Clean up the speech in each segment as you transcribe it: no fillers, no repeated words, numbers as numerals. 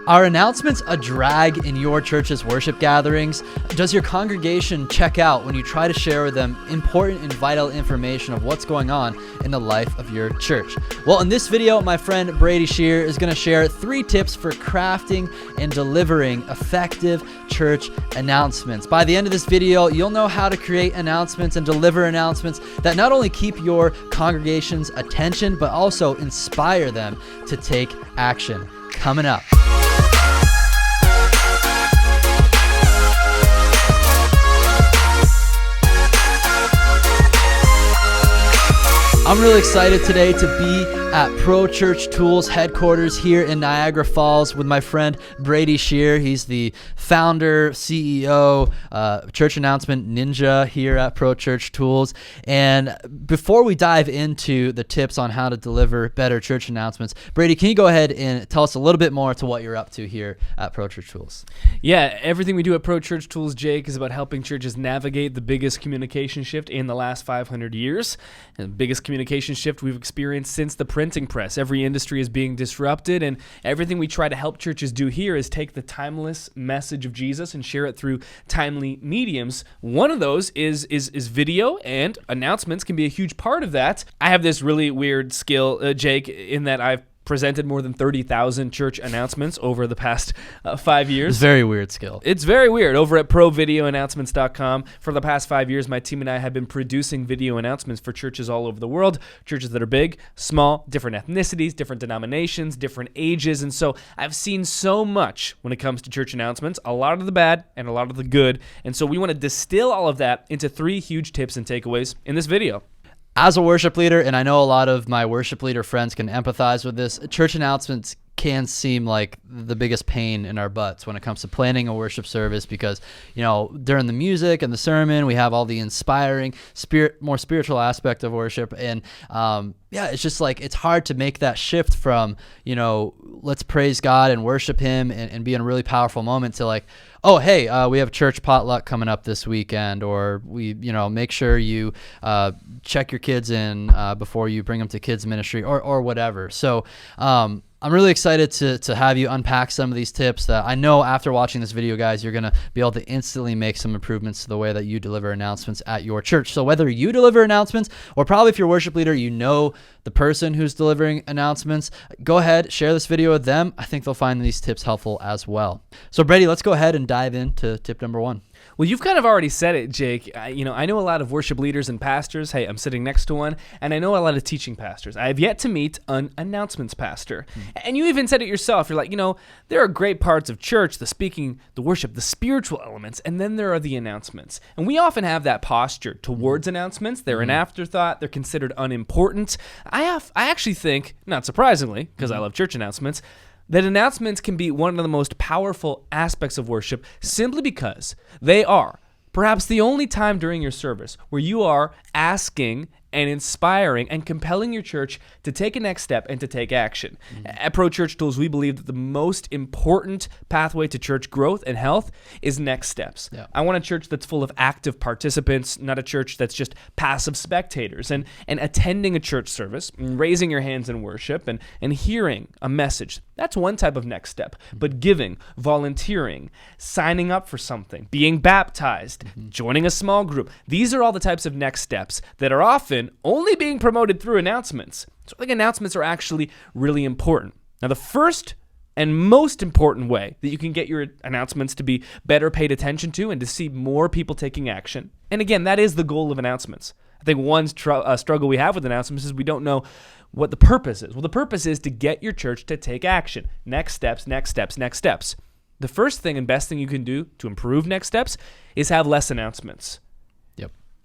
Are announcements a drag in your church's worship gatherings? Does your congregation check out when you try to share with them important and vital information of what's going on in the life of your church? Well, in this video, my friend Brady Shear is going to share 3 tips for crafting and delivering effective church announcements. By the end of this video, you'll know how to create announcements and deliver announcements that not only keep your congregation's attention, but also inspire them to take action. Coming up. I'm really excited today to be at Pro Church Tools headquarters here in Niagara Falls with my friend Brady Shear. He's the founder, CEO, church announcement ninja here at Pro Church Tools. And before we dive into the tips on how to deliver better church announcements, Brady, can you go ahead and tell us a little bit more to what you're up to here at Pro Church Tools? Yeah, everything we do at Pro Church Tools, Jake, is about helping churches navigate the biggest communication shift in the last 500 years. And the biggest communication shift we've experienced since the printing press. Every industry is being disrupted, and everything we try to help churches do here is take the timeless message of Jesus and share it through timely mediums. One of those is video, and announcements can be a huge part of that. I have this really weird skill, Jake, in that I've presented more than 30,000 church announcements over the past 5 years. It's a very weird skill. It's very weird. Over at provideoannouncements.com, for the past 5 years, my team and I have been producing video announcements for churches all over the world, churches that are big, small, different ethnicities, different denominations, different ages. And so I've seen so much when it comes to church announcements, a lot of the bad and a lot of the good. And so we want to distill all of that into 3 huge tips and takeaways in this video. As a worship leader, and I know a lot of my worship leader friends can empathize with this, church announcements can seem like the biggest pain in our butts when it comes to planning a worship service because, during the music and the sermon, we have all the inspiring, more spiritual aspect of worship. And it's just like it's hard to make that shift from, let's praise God and worship Him and be in a really powerful moment to like, oh, hey, we have church potluck coming up this weekend, or we, make sure you check your kids in before you bring them to kids ministry or whatever. So I'm really excited to have you unpack some of these tips that I know after watching this video, guys, you're going to be able to instantly make some improvements to the way that you deliver announcements at your church. So whether you deliver announcements or probably if you're a worship leader, the person who's delivering announcements, go ahead, share this video with them. I think they'll find these tips helpful as well. So Brady, let's go ahead and dive into tip number 1. Well, you've kind of already said it, Jake. I know a lot of worship leaders and pastors. Hey, I'm sitting next to one. And I know a lot of teaching pastors. I have yet to meet an announcements pastor. And you even said it yourself. You're like, there are great parts of church, the speaking, the worship, the spiritual elements, and then there are the announcements. And we often have that posture towards announcements. They're an afterthought. They're considered unimportant. I actually think, not surprisingly, because I love church announcements, that announcements can be one of the most powerful aspects of worship simply because they are perhaps the only time during your service where you are asking and inspiring and compelling your church to take a next step and to take action. At Pro Church Tools, we believe that the most important pathway to church growth and health is next steps. Yeah. I want a church that's full of active participants, not a church that's just passive spectators. And attending a church service, raising your hands in worship, and hearing a message, that's one type of next step. But giving, volunteering, signing up for something, being baptized, joining a small group, these are all the types of next steps that are often only being promoted through announcements. So I think announcements are actually really important. Now, the first and most important way that you can get your announcements to be better paid attention to and to see more people taking action, and again, that is the goal of announcements. I think one struggle we have with announcements is we don't know what the purpose is. Well, the purpose is to get your church to take action. Next steps, next steps, next steps. The first thing and best thing you can do to improve next steps is have less announcements.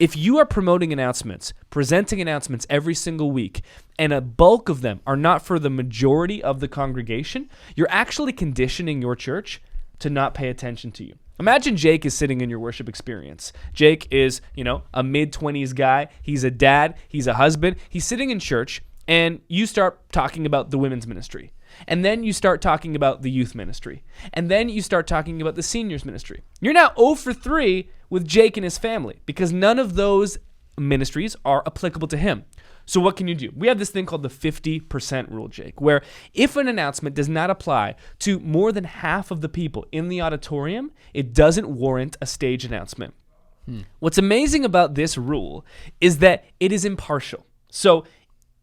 If you are promoting announcements, presenting announcements every single week, and a bulk of them are not for the majority of the congregation, you're actually conditioning your church to not pay attention to you. Imagine Jake is sitting in your worship experience. Jake is, a mid-20s guy. He's a dad. He's a husband. He's sitting in church, and you start talking about the women's ministry. And then you start talking about the youth ministry. And then you start talking about the seniors ministry. You're now 0 for 3 with Jake and his family because none of those ministries are applicable to him. So what can you do? We have this thing called the 50% rule, Jake, where if an announcement does not apply to more than half of the people in the auditorium, it doesn't warrant a stage announcement. What's amazing about this rule is that it is impartial. So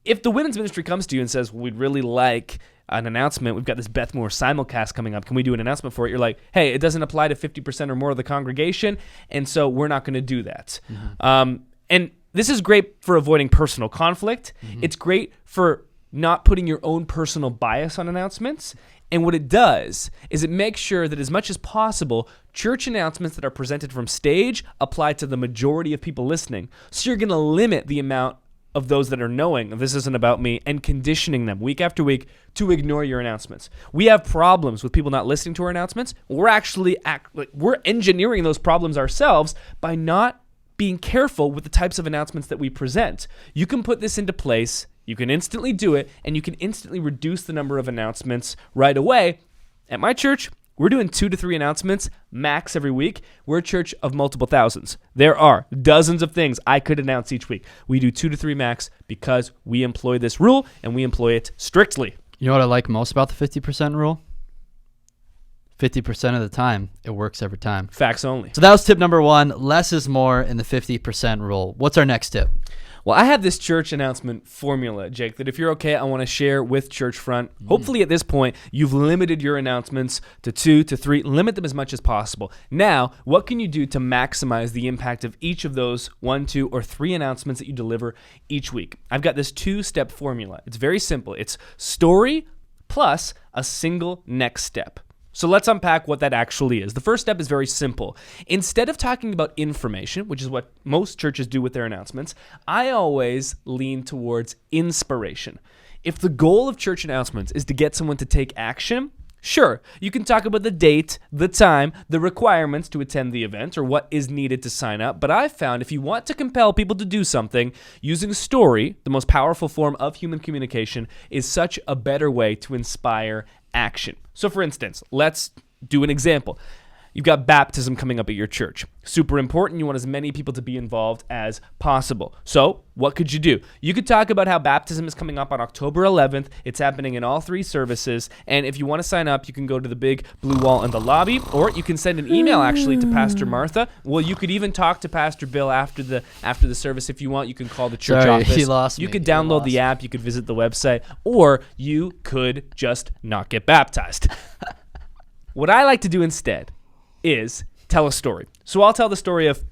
if the women's ministry comes to you and says, we'd really like an announcement, we've got this Beth Moore simulcast coming up, can we do an announcement for it? You're like, hey, it doesn't apply to 50% or more of the congregation, and so we're not going to do that. And this is great for avoiding personal conflict. It's great for not putting your own personal bias on announcements. And what it does is it makes sure that as much as possible, church announcements that are presented from stage apply to the majority of people listening. So you're going to limit the amount of those that are knowing this isn't about me and conditioning them week after week to ignore your announcements. We have problems with people not listening to our announcements. We're actually we're engineering those problems ourselves by not being careful with the types of announcements that we present. You can put this into place, you can instantly do it, and you can instantly reduce the number of announcements right away. At my church, we're doing 2 to 3 announcements max every week. We're a church of multiple thousands. There are dozens of things I could announce each week. We do 2 to 3 max because we employ this rule and we employ it strictly. You know what I like most about the 50% rule? 50% of the time, it works every time. Facts only. So that was tip number 1. Less is more in the 50% rule. What's our next tip? Well, I have this church announcement formula, Jake, that if you're okay, I want to share with Churchfront. Hopefully at this point, you've limited your announcements to 2 to 3. Limit them as much as possible. Now, what can you do to maximize the impact of each of those 1, 2, or 3 announcements that you deliver each week? I've got this 2-step formula. It's very simple. It's story plus a single next step. So let's unpack what that actually is. The first step is very simple. Instead of talking about information, which is what most churches do with their announcements, I always lean towards inspiration. If the goal of church announcements is to get someone to take action, sure, you can talk about the date, the time, the requirements to attend the event, or what is needed to sign up. But I've found if you want to compel people to do something, using story, the most powerful form of human communication, is such a better way to inspire action. So for instance, let's do an example. You've got baptism coming up at your church. Super important. You want as many people to be involved as possible. So what could you do? You could talk about how baptism is coming up on October 11th. It's happening in all 3 services. And if you want to sign up, you can go to the big blue wall in the lobby, or you can send an email actually to Pastor Martha. Well, you could even talk to Pastor Bill after the service if you want. You can call the church office. He lost me. You could download the app. You could visit the website, or you could just not get baptized. What I like to do instead is tell a story. So I'll tell the story of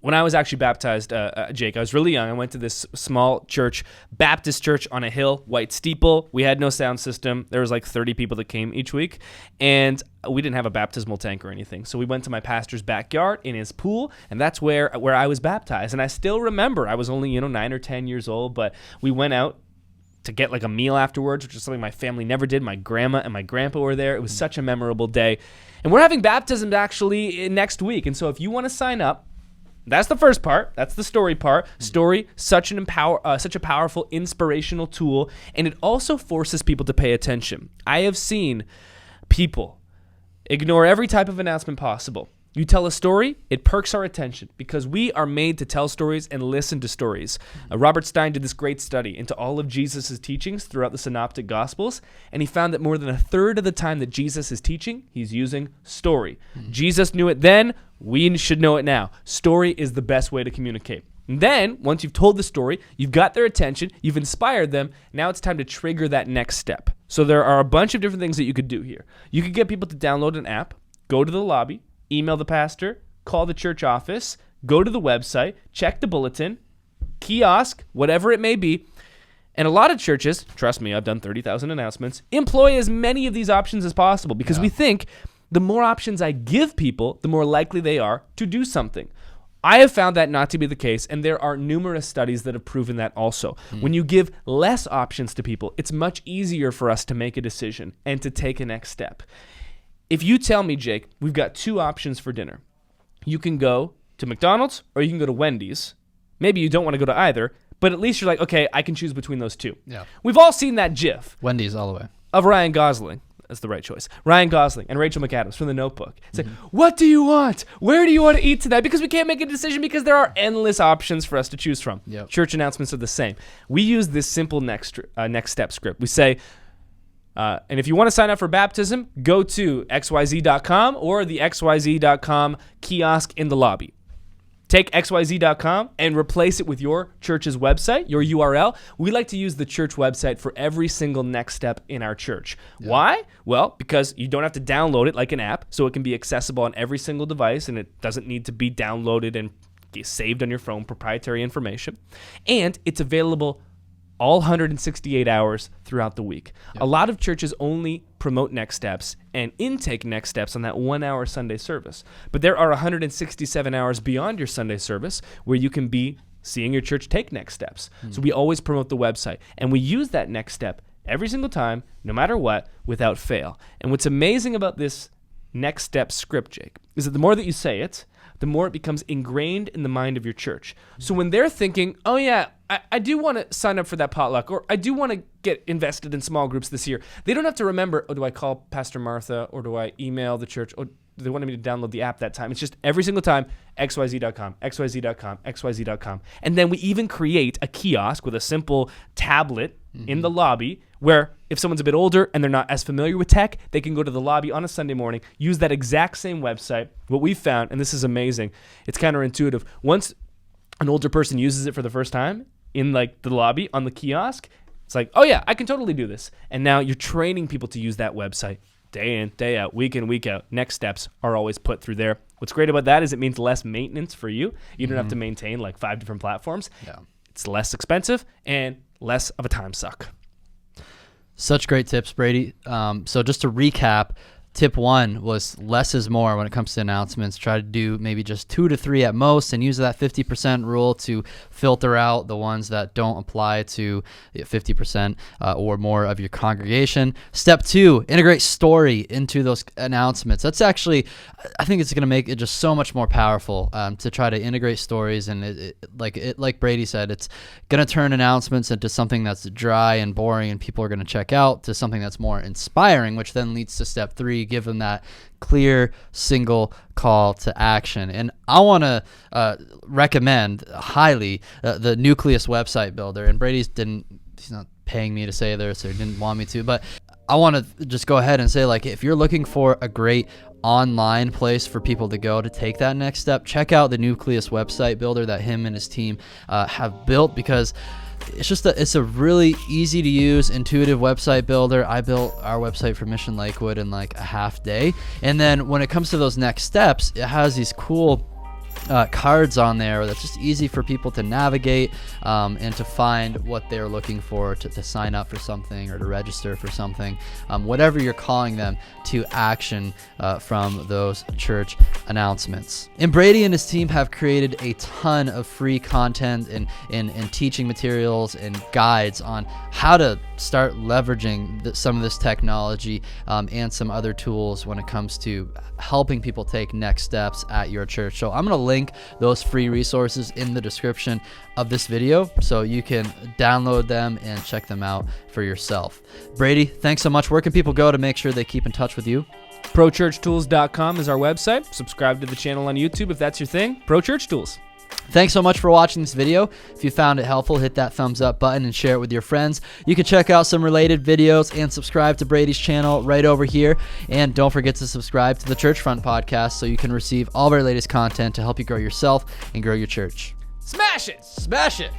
when I was actually baptized, Jake. I was really young. I went to this small church, Baptist church on a hill, white steeple. We had no sound system. There was like 30 people that came each week, and we didn't have a baptismal tank or anything. So we went to my pastor's backyard in his pool, and that's where I was baptized. And I still remember, I was only 9 or 10 years old, but we went out to get like a meal afterwards, which is something my family never did. My grandma and my grandpa were there. It was such a memorable day. And we're having baptism actually next week. And so if you want to sign up, that's the first part. That's the story part. Story, such a powerful, inspirational tool. And it also forces people to pay attention. I have seen people ignore every type of announcement possible. You tell a story, it perks our attention because we are made to tell stories and listen to stories. Robert Stein did this great study into all of Jesus' teachings throughout the Synoptic Gospels, and he found that more than 1/3 of the time that Jesus is teaching, he's using story. Jesus knew it then, we should know it now. Story is the best way to communicate. And then, once you've told the story, you've got their attention, you've inspired them, now it's time to trigger that next step. So there are a bunch of different things that you could do here. You could get people to download an app, go to the lobby, email the pastor, call the church office, go to the website, check the bulletin, kiosk, whatever it may be. And a lot of churches, trust me, I've done 30,000 announcements, employ as many of these options as possible because we think the more options I give people, the more likely they are to do something. I have found that not to be the case, and there are numerous studies that have proven that also. When you give less options to people, it's much easier for us to make a decision and to take a next step. If you tell me, Jake, we've got 2 options for dinner. You can go to McDonald's or you can go to Wendy's. Maybe you don't want to go to either, but at least you're like, okay, I can choose between those 2. Yeah. We've all seen that GIF Wendy's all the way. of Ryan Gosling. that's the right choice. Ryan Gosling and Rachel McAdams from The Notebook. It's like, what do you want? Where do you want to eat tonight? Because we can't make a decision because there are endless options for us to choose from. Yep. Church announcements are the same. We use this simple next step script. We say, and if you want to sign up for baptism, go to xyz.com or the xyz.com kiosk in the lobby. Take xyz.com and replace it with your church's website, your URL. We like to use the church website for every single next step in our church. Yeah. Why? Well, because you don't have to download it like an app, so it can be accessible on every single device, and it doesn't need to be downloaded and saved on your phone, proprietary information. And it's available all 168 hours throughout the week. Yep. A lot of churches only promote Next Steps and intake Next Steps on that 1 hour Sunday service. But there are 167 hours beyond your Sunday service where you can be seeing your church take Next Steps. So we always promote the website. And we use that next step every single time, no matter what, without fail. And what's amazing about this Next Step script, Jake, is that the more that you say it, the more it becomes ingrained in the mind of your church. So when they're thinking, oh yeah, I do want to sign up for that potluck, or I do want to get invested in small groups this year, they don't have to remember, oh, do I call Pastor Martha, or do I email the church, or do they want me to download the app that time? It's just every single time, xyz.com, xyz.com, xyz.com. And then we even create a kiosk with a simple tablet in the lobby where if someone's a bit older and they're not as familiar with tech, they can go to the lobby on a Sunday morning, use that exact same website. What we found, and this is amazing, it's counterintuitive. Once an older person uses it for the first time in like the lobby on the kiosk, it's like, oh yeah, I can totally do this. And now you're training people to use that website day in, day out, week in, week out. Next steps are always put through there. What's great about that is it means less maintenance for you. You don't have to maintain like 5 different platforms. Yeah. It's less expensive and less of a time suck. Such great tips, Brady. So just to recap, tip 1 was less is more when it comes to announcements. Try to do maybe just 2 to 3 at most and use that 50% rule to filter out the ones that don't apply to 50% or more of your congregation. Step 2, integrate story into those announcements. That's actually, I think it's going to make it just so much more powerful to try to integrate stories. And like Brady said, it's going to turn announcements into something that's dry and boring and people are going to check out, to something that's more inspiring, which then leads to step 3, give them that clear single call to action. And I want to recommend highly the Nucleus website builder. And he's not paying me to say this, or didn't want me to, but I want to just go ahead and say, like, if you're looking for a great online place for people to go to take that next step, check out the Nucleus website builder that him and his team have built, because it's a really easy to use, intuitive website builder. I built our website for Mission Lakewood in like a half day. And then when it comes to those next steps, it has these cool cards on there that's just easy for people to navigate and to find what they're looking for, to sign up for something or to register for something, whatever you're calling them, to action from those church announcements. And Brady and his team have created a ton of free content and teaching materials and guides on how to start leveraging some of this technology and some other tools when it comes to helping people take next steps at your church. So I'm going to link those free resources in the description of this video so you can download them and check them out for yourself. Brady, thanks so much. Where can people go to make sure they keep in touch with you? ProChurchTools.com is our website. Subscribe to the channel on YouTube if that's your thing. Pro Church Tools. Thanks so much for watching this video. If you found it helpful, hit that thumbs up button and share it with your friends. You can check out some related videos and subscribe to Brady's channel right over here. And don't forget to subscribe to the Churchfront podcast so you can receive all of our latest content to help you grow yourself and grow your church. Smash it! Smash it!